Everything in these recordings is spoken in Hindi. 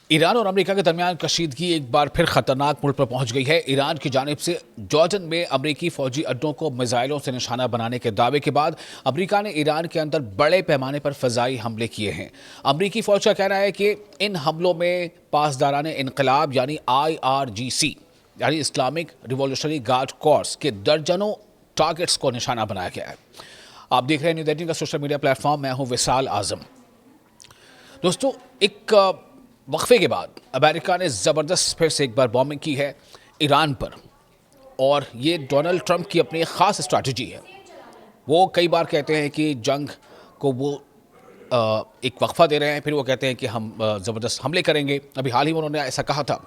ईरान और अमेरिका के दरमियान कशीदगी एक बार फिर खतरनाक मोड़ पर पहुंच गई है। ईरान की जानिब से जॉर्डन में अमेरिकी फौजी अड्डों को मिसाइलों से निशाना बनाने के दावे के बाद अमेरिका ने ईरान के अंदर बड़े पैमाने पर फजाई हमले किए हैं। अमेरिकी फौज का कहना है कि इन हमलों में पासदारान इनकलाब यानी IRGC यानी इस्लामिक रिवॉल्यूशनरी गार्ड कोर्स के दर्जनों टारगेट्स को निशाना बनाया गया है। आप देख रहे हैं न्यूज़ 18 का सोशल मीडिया प्लेटफॉर्म। मैं हूं विशाल आजम। दोस्तों, एक वक्फे के बाद अमेरिका ने ज़बरदस्त फिर से एक बार बॉम्बिंग की है ईरान पर, और ये डोनाल्ड ट्रंप की अपनी एक ख़ास स्ट्रैटेजी है। वो कई बार कहते हैं कि जंग को वो एक वक्फा दे रहे हैं, फिर वो कहते हैं कि हम ज़बरदस्त हमले करेंगे। अभी हाल ही में उन्होंने ऐसा कहा था,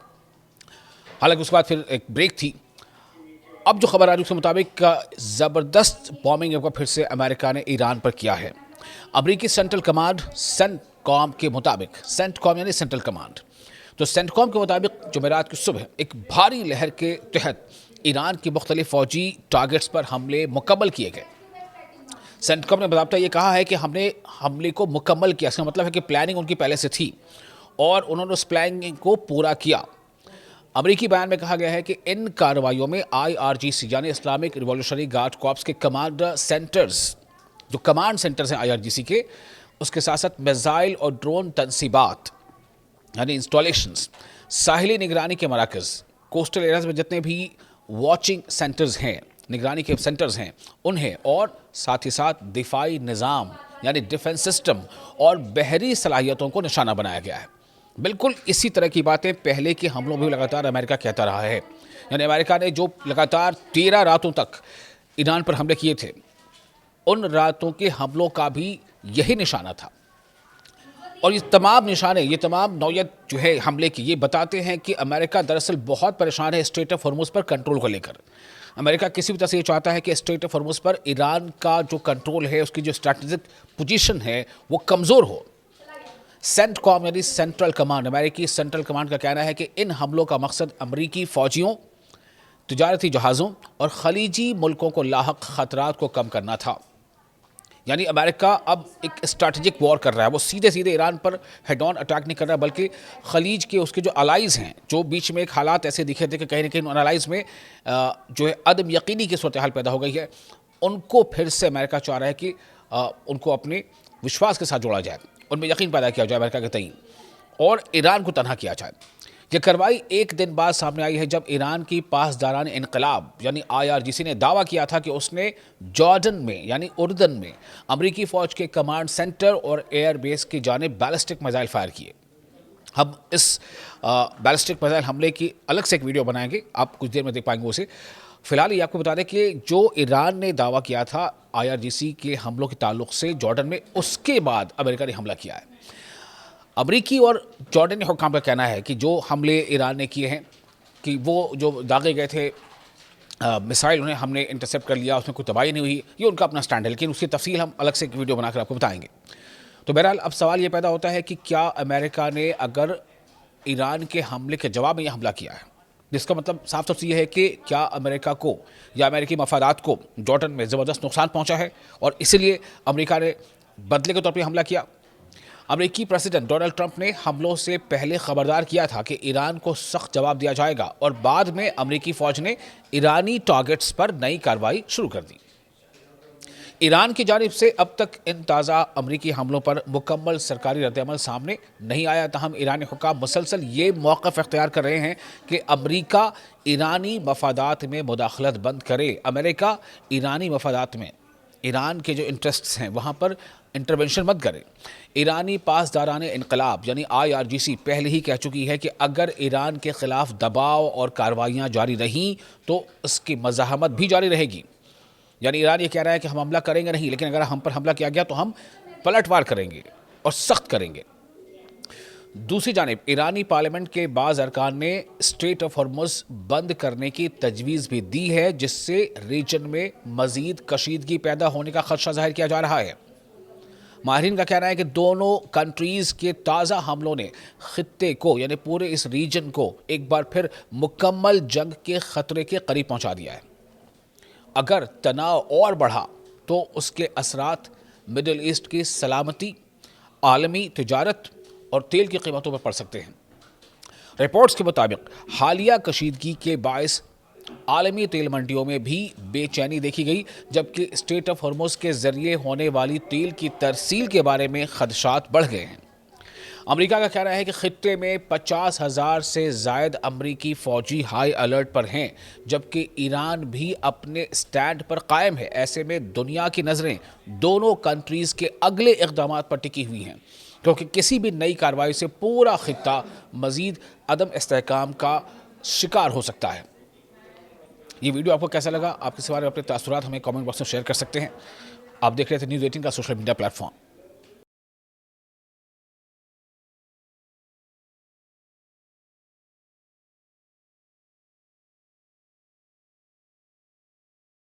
हालांकि उसके बाद फिर एक ब्रेक थी। अब जो खबर आ रही है उसके मुताबिक ज़बरदस्त बॉम्बिंग एक बार फिर से अमेरिका ने ईरान पर किया है। अमेरिकी सेंट्रल कमांड सेंटकॉम के मुताबिक, सेंटकॉम यानी सेंट्रल कमांड, तो सेंटकॉम के मुताबिक जुमेरात की सुबह एक भारी लहर के तहत ईरान की मुख्तलिफ फौजी टारगेट्स पर हमले मुकम्मल किए गए। सेंटकॉम ने बताया ये कहा है कि हमने हमले को मुकम्मल किया। इसका मतलब है कि प्लानिंग उनकी पहले से थी और उन्होंने उस प्लानिंग को पूरा किया। अमेरिकी बयान में कहा गया है कि इन कार्रवाइयों में IRGC यानी इस्लामिक रिवॉल्यूशनरी गार्ड कॉर्प्स के कमांड सेंटर्स, जो कमांड सेंटर्स हैं IRGC के, उसके साथ साथ मिसाइल और ड्रोन तनसीबात यानी इंस्टॉलेशंस, साहिली निगरानी के मराकज़, कोस्टल एरियाज में जितने भी वॉचिंग सेंटर्स हैं, निगरानी के सेंटर्स हैं, उन्हें, और साथ ही साथ दिफाई निज़ाम यानी डिफेंस सिस्टम और बहरी सलाहियतों को निशाना बनाया गया है। बिल्कुल इसी तरह की बातें पहले के हमलों में भी लगातार अमेरिका कहता रहा है। यानी अमेरिका ने जो लगातार 13 रातों तक ईरान पर हमले किए थे, उन रातों के हमलों का भी यही निशाना था। और ये तमाम निशाने, ये तमाम नौयत जो है हमले की, ये बताते हैं कि अमेरिका दरअसल बहुत परेशान है स्ट्रेट ऑफ हॉर्मुज़ पर कंट्रोल को लेकर। अमेरिका किसी भी तरह से ये चाहता है कि स्ट्रेट ऑफ हॉर्मुज़ पर ईरान का जो कंट्रोल है, उसकी जो स्ट्रैटेजिक पोजीशन है, वो कमज़ोर हो। सेंटकॉम यानी सेंट्रल कमांड, अमेरिकी सेंट्रल कमांड का कहना है कि इन हमलों का मकसद अमेरिकी फ़ौजियों, तिजारती जहाज़ों और खलीजी मुल्कों को लाहक ख़तरात को कम करना था। यानी अमेरिका अब एक स्ट्रैटेजिक वॉर कर रहा है। वो सीधे सीधे ईरान पर हेड ऑन अटैक नहीं कर रहा है, बल्कि खलीज के उसके जो अलाइज़ हैं, जो बीच में एक हालात ऐसे दिखे थे कि कहीं ना कहीं उन अलाइज़ में जो है अदम यकीनी की सूरत हाल पैदा हो गई है, उनको फिर से अमेरिका चाह रहा है कि उनको अपने विश्वास के साथ जोड़ा जाए, उनमें यकीन पैदा किया जाए अमेरिका के तईन, और ईरान को तनहा किया जाए। ये कार्रवाई एक दिन बाद सामने आई है जब ईरान की पासदारान इनकलाब यानी IRGC ने दावा किया था कि उसने जॉर्डन में यानी उर्दन में अमेरिकी फ़ौज के कमांड सेंटर और एयर बेस की जानिब बैलिस्टिक मिसाइल फायर किए। हम इस बैलिस्टिक मिसाइल हमले की अलग से एक वीडियो बनाएंगे, आप कुछ देर में देख पाएंगे उसे। फिलहाल ये आपको बता दें कि जो ईरान ने दावा किया था IRGC के हमलों के ताल्लुक से जॉर्डन में, उसके बाद अमेरिका ने हमला किया है। अमरीकी और जॉर्डनी हुक्काम का कहना है कि जो हमले ईरान ने किए हैं, कि वो जो दागे गए थे मिसाइल, उन्हें हमने इंटरसेप्ट कर लिया, उसमें कोई तबाही नहीं हुई। ये उनका अपना स्टैंड है, लेकिन उसकी तफसील हम अलग से एक वीडियो बनाकर आपको बताएंगे। तो बहरहाल अब सवाल ये पैदा होता है कि क्या अमेरिका ने अगर ईरान के हमले के जवाब में यह हमला किया है, जिसका मतलब साफ तौर से यह है कि क्या अमेरिका को या अमेरिकी मफादात को जॉर्डन में ज़बरदस्त नुकसान पहुँचा है और इसीलिए अमेरिका ने बदले के तौर पर हमला किया। अमेरिकी प्रेसिडेंट डोनाल्ड ट्रंप ने हमलों से पहले खबरदार किया था कि ईरान को सख्त जवाब दिया जाएगा, और बाद में अमेरिकी फ़ौज ने ईरानी टारगेट्स पर नई कार्रवाई शुरू कर दी। ईरान की जानिब से अब तक इन ताज़ा अमेरिकी हमलों पर मुकम्मल सरकारी रद्दअमल सामने नहीं आया, तहम ईरानी हुक्काम मुसलसल ये मौक़िफ़ इख्तियार कर रहे हैं कि अमेरिका ईरानी मफादात में मुदाखलत बंद करे। अमेरिका ईरानी मफादात में, ईरान के जो इंटरेस्ट्स हैं वहाँ पर इंटरवेंशन मत करे। ईरानी पासदारान इनकलाब यानी IRGC पहले ही कह चुकी है कि अगर ईरान के ख़िलाफ़ दबाव और कार्रवाइयाँ जारी रहीं तो उसकी मज़ाहमत भी जारी रहेगी। यानी ईरान ये कह रहा है कि हम हमला करेंगे नहीं, लेकिन अगर हम पर हमला किया गया तो हम पलटवार करेंगे और सख्त करेंगे। दूसरी जानिब ईरानी पार्लियामेंट के बाज़ अरकान ने स्ट्रेट ऑफ हॉर्मुज़ बंद करने की तजवीज़ भी दी है, जिससे रीजन में मज़ीद कशीदगी पैदा होने का खदशा ज़ाहिर किया जा रहा है। माहिरीन का कहना है कि दोनों कंट्रीज़ के ताज़ा हमलों ने खित्ते को यानी पूरे इस रीजन को एक बार फिर मुकम्मल जंग के ख़तरे के करीब पहुंचा दिया है। अगर तनाव और बढ़ा तो उसके असरात मिडिल ईस्ट की सलामती, आलमी तिजारत और तेल की कीमतों पर पड़ सकते हैं। रिपोर्ट्स के मुताबिक हालिया कशीदगी के बायस आलमी तेल मंडियों में भी बेचैनी देखी गई, जबकि स्ट्रेट ऑफ हॉर्मुज के जरिए होने वाली तेल की तरसील के बारे में खदशात बढ़ गए हैं। अमेरिका का कहना है कि खित्ते में 50,000 से जायद अमेरिकी फौजी हाई अलर्ट पर हैं, जबकि ईरान भी अपने स्टैंड पर कायम है। ऐसे में दुनिया की नज़रें दोनों कंट्रीज़ के अगले इक़दामात पर टिकी हुई हैं, क्योंकि किसी भी नई कार्रवाई से पूरा खित्ता मज़ीद अदम इस्तेहकाम का शिकार हो सकता है। ये वीडियो आपको कैसा लगा? आप इस बारे में अपने तासुरात हमें कमेंट बॉक्स में शेयर कर सकते हैं। आप देख रहे थे न्यूज़ 18 का सोशल मीडिया प्लेटफॉर्म।